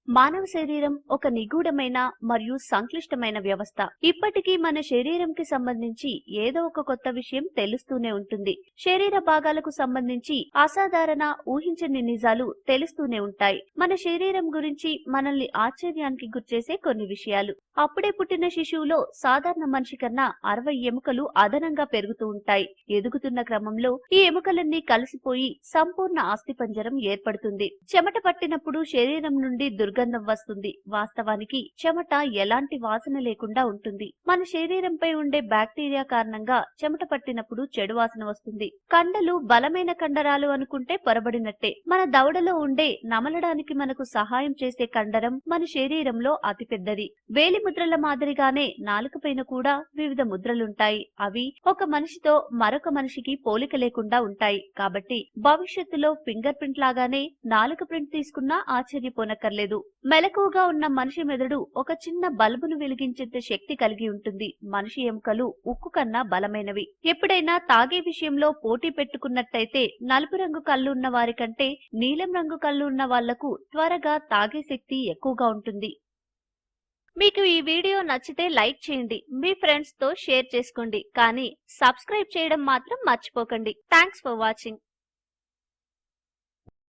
మానవ శరీరం ఒక నిగూఢమైన మరియు సంక్లిష్టమైన వ్యవస్థ. ఇప్పటికీ మన శరీరంకి సంబంధించి ఏదో ఒక కొత్త విషయం తెలుస్తూనే ఉంటుంది. శరీర భాగాలకు సంబంధించి అసాధారణ ఊహించని నిజాలు తెలుస్తూనే ఉంటాయి. మన శరీరం గురించి మనల్ని ఆశ్చర్యానికి గురిచేసే కొన్ని విషయాలు. అప్పుడే పుట్టిన శిశువులో సాధారణ మనిషి కన్నా 60 ఎముకలు అదనంగా పెరుగుతూ ఉంటాయి. ఎదుగుతున్న క్రమంలో ఈ ఎముకలన్నీ కలిసిపోయి సంపూర్ణ అస్థిపంజరం ఏర్పడుతుంది. చెమట పట్టినప్పుడు శరీరం నుండి దుర్గంధం వస్తుంది. వాస్తవానికి చెమట ఎలాంటి వాసన లేకుండా ఉంటుంది. మన శరీరంపై ఉండే బ్యాక్టీరియా కారణంగా చెమట పట్టినప్పుడు చెడు వాసన వస్తుంది. కండలు బలమైన కండరాలు అనుకుంటే పొరబడినట్టే. మన దవడలో ఉండే నమలడానికి మనకు సహాయం చేసే కండరం మన శరీరంలో అతిపెద్దది. వేలి ముద్రల మాదిరిగానే నాలుకపైన కూడా వివిధ ముద్రలుంటాయి. అవి ఒక మనిషితో మరొక మనిషికి పోలిక లేకుండా ఉంటాయి. కాబట్టి భవిష్యత్తులో ఫింగర్ ప్రింట్ లాగానే నాలుక ప్రింట్ తీసుకున్నా ఆశ్చర్యపోనక్కర్లేదు. మెలకువగా ఉన్న మనిషి మెదడు ఒక చిన్న బల్బును వెలిగించేంత శక్తి కలిగి ఉంటుంది. మనిషి ఎముకలు ఉక్కు కన్నా బలమైనవి. ఎప్పుడైనా తాగే విషయంలో పోటీ పెట్టుకున్నట్టయితే నలుపు రంగు కళ్ళు ఉన్న వారి కంటే నీలం రంగు కళ్ళు ఉన్న వాళ్లకు త్వరగా తాగే శక్తి ఎక్కువగా ఉంటుంది. మీకు ఈ వీడియో నచ్చితే లైక్ చేయండి, మీ ఫ్రెండ్స్ తో షేర్ చేసుకోండి, కానీ సబ్స్క్రైబ్ చేయడం మాత్రం మర్చిపోకండి. Thanks for watching.